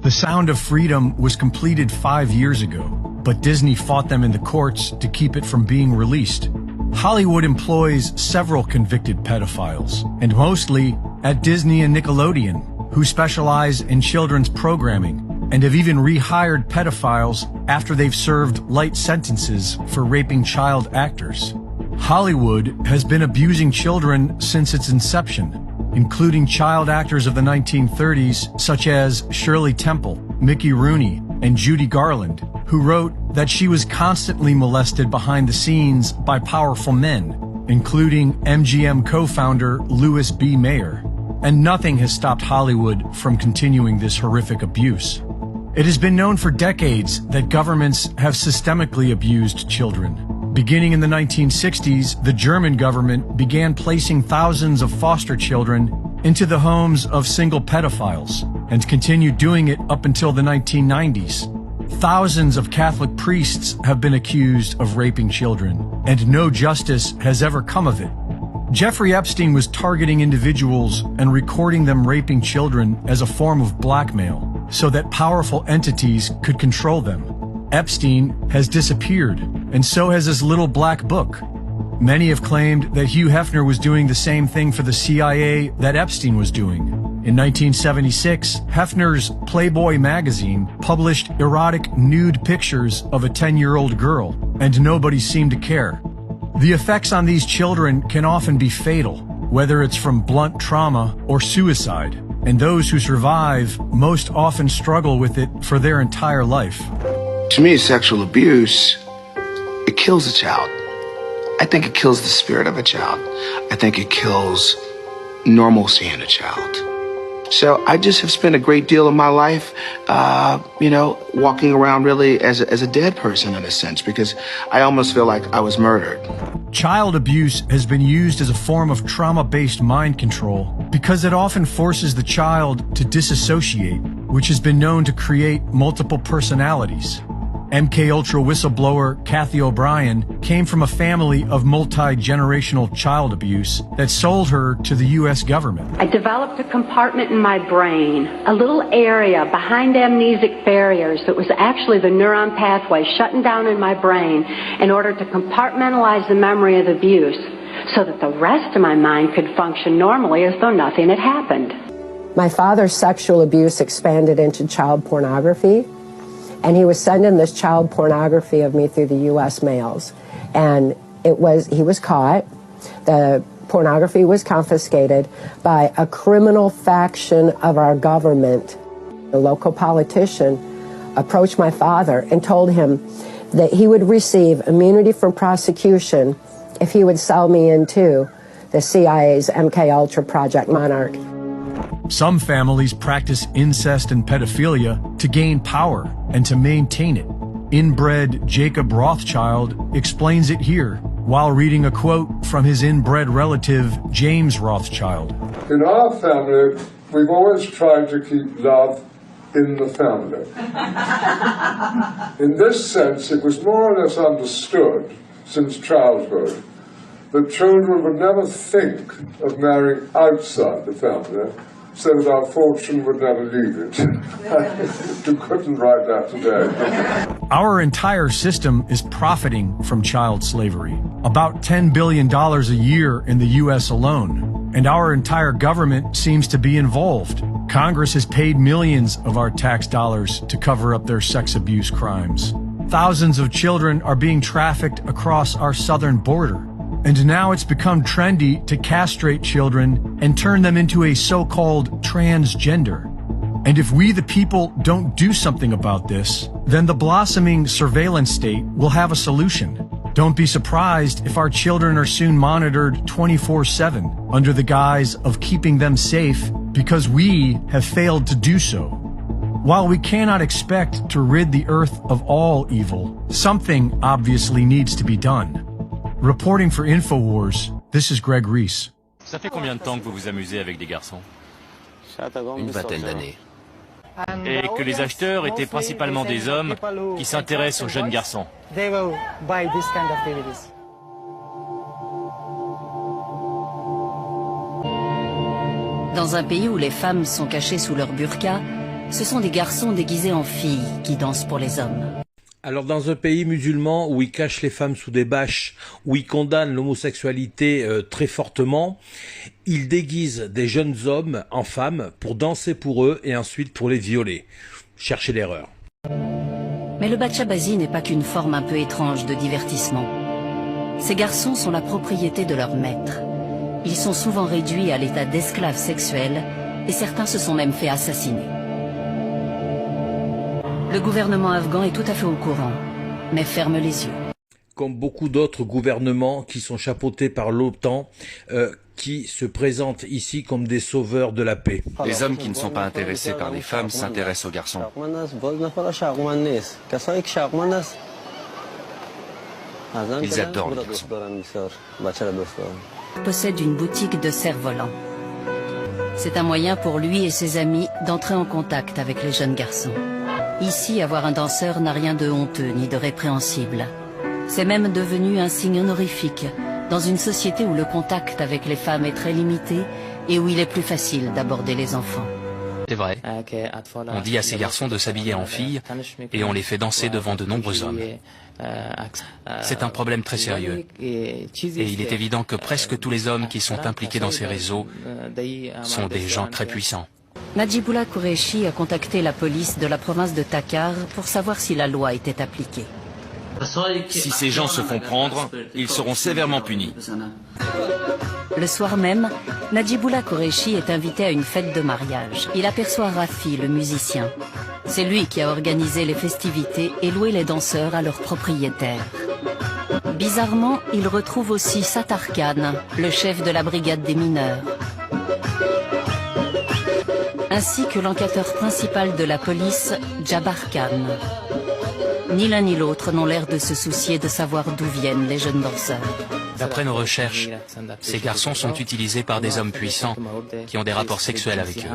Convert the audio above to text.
The Sound of Freedom was completed 5 years ago, but Disney fought them in the courts to keep it from being released. Hollywood employs several convicted pedophiles, and mostly at Disney and Nickelodeon, who specialize in children's programming and have even rehired pedophiles after they've served light sentences for raping child actors. Hollywood has been abusing children since its inception, including child actors of the 1930s such as Shirley Temple, Mickey Rooney, and Judy Garland, who wrote that she was constantly molested behind the scenes by powerful men, including MGM co-founder Louis B. Mayer. And nothing has stopped Hollywood from continuing this horrific abuse. It has been known for decades that governments have systemically abused children. Beginning in the 1960s, the German government began placing thousands of foster children into the homes of single pedophiles and continued doing it up until the 1990s. Thousands of Catholic priests have been accused of raping children, and no justice has ever come of it. Jeffrey Epstein was targeting individuals and recording them raping children as a form of blackmail so that powerful entities could control them. Epstein has disappeared, and so has his little black book. Many have claimed that Hugh Hefner was doing the same thing for the CIA that Epstein was doing. In 1976, Hefner's Playboy magazine published erotic nude pictures of a 10-year-old girl, and nobody seemed to care. The effects on these children can often be fatal, whether it's from blunt trauma or suicide, and those who survive most often struggle with it for their entire life. To me, sexual abuse, it kills a child. I think it kills the spirit of a child. I think it kills normalcy in a child. So I just have spent a great deal of my life, walking around really as a dead person in a sense, because I almost feel like I was murdered. Child abuse has been used as a form of trauma-based mind control because it often forces the child to disassociate, which has been known to create multiple personalities. MKUltra whistleblower Kathy O'Brien came from a family of multi-generational child abuse that sold her to the U.S. government. I developed a compartment in my brain, a little area behind amnesic barriers that was actually the neuron pathway shutting down in my brain in order to compartmentalize the memory of the abuse so that the rest of my mind could function normally as though nothing had happened. My father's sexual abuse expanded into child pornography. And he was sending this child pornography of me through the U.S. mails. And he was caught. The pornography was confiscated by a criminal faction of our government. The local politician approached my father and told him that he would receive immunity from prosecution if he would sell me into the CIA's MKUltra Project Monarch. Some families practice incest and pedophilia to gain power and to maintain it. Inbred Jacob Rothschild explains it here while reading a quote from his inbred relative James Rothschild. In our family, we've always tried to keep love in the family. In this sense, it was more or less understood since childhood that children would never think of marrying outside the family, so that our fortune would never leave it. You couldn't write that today. Our entire system is profiting from child slavery, about $10 billion a year in the U.S. alone. And our entire government seems to be involved. Congress has paid millions of our tax dollars to cover up their sex abuse crimes. Thousands of children are being trafficked across our southern border. And now it's become trendy to castrate children and turn them into a so-called transgender. And if we the people don't do something about this, then the blossoming surveillance state will have a solution. Don't be surprised if our children are soon monitored 24/7 under the guise of keeping them safe because we have failed to do so. While we cannot expect to rid the earth of all evil, something obviously needs to be done. Reporting for InfoWars, this is Greg Reese. Ça fait combien de temps que vous vous amusez avec des garçons? Une vingtaine d'années. Et que les acheteurs étaient principalement des hommes qui s'intéressent aux jeunes garçons. Dans un pays où les femmes sont cachées sous leur burqa, Ce sont des garçons déguisés en filles qui dansent pour les hommes. Alors dans un pays musulman où ils cachent les femmes sous des bâches, où ils condamnent l'homosexualité très fortement, ils déguisent des jeunes hommes en femmes pour danser pour eux et ensuite pour les violer. Cherchez l'erreur. Mais le bachabazi n'est pas qu'une forme un peu étrange de divertissement. Ces garçons sont la propriété de leur maître. Ils sont souvent réduits à l'état d'esclaves sexuels et certains se sont même fait assassiner. Le gouvernement afghan est tout à fait au courant, mais ferme les yeux. Comme beaucoup d'autres gouvernements qui sont chapeautés par l'OTAN, qui se présentent ici comme des sauveurs de la paix. Les hommes qui ne sont pas intéressés par les femmes s'intéressent aux garçons. Ils adorent les garçons. Il possède une boutique de cerfs-volants. C'est un moyen pour lui et ses amis d'entrer en contact avec les jeunes garçons. Ici, avoir un danseur n'a rien de honteux ni de répréhensible. C'est même devenu un signe honorifique dans une société où le contact avec les femmes est très limité et où il est plus facile d'aborder les enfants. C'est vrai. On dit à ces garçons de s'habiller en filles et on les fait danser devant de nombreux hommes. C'est un problème très sérieux. Et il est évident que presque tous les hommes qui sont impliqués dans ces réseaux sont des gens très puissants. Najibullah Qureshi a contacté la police de la province de Takkar pour savoir si la loi était appliquée. Si ces gens se font prendre, ils seront sévèrement punis. Le soir même, Najibullah Qureshi est invité à une fête de mariage. Il aperçoit Rafi, le musicien. C'est lui qui a organisé les festivités et loué les danseurs à leurs propriétaires. Bizarrement, il retrouve aussi Sattar Khan, le chef de la brigade des mineurs, ainsi que l'enquêteur principal de la police, Jabbar Khan. Ni l'un ni l'autre n'ont l'air de se soucier de savoir d'où viennent les jeunes danseurs. D'après nos recherches, ces garçons sont utilisés par des hommes puissants qui ont des rapports sexuels avec eux.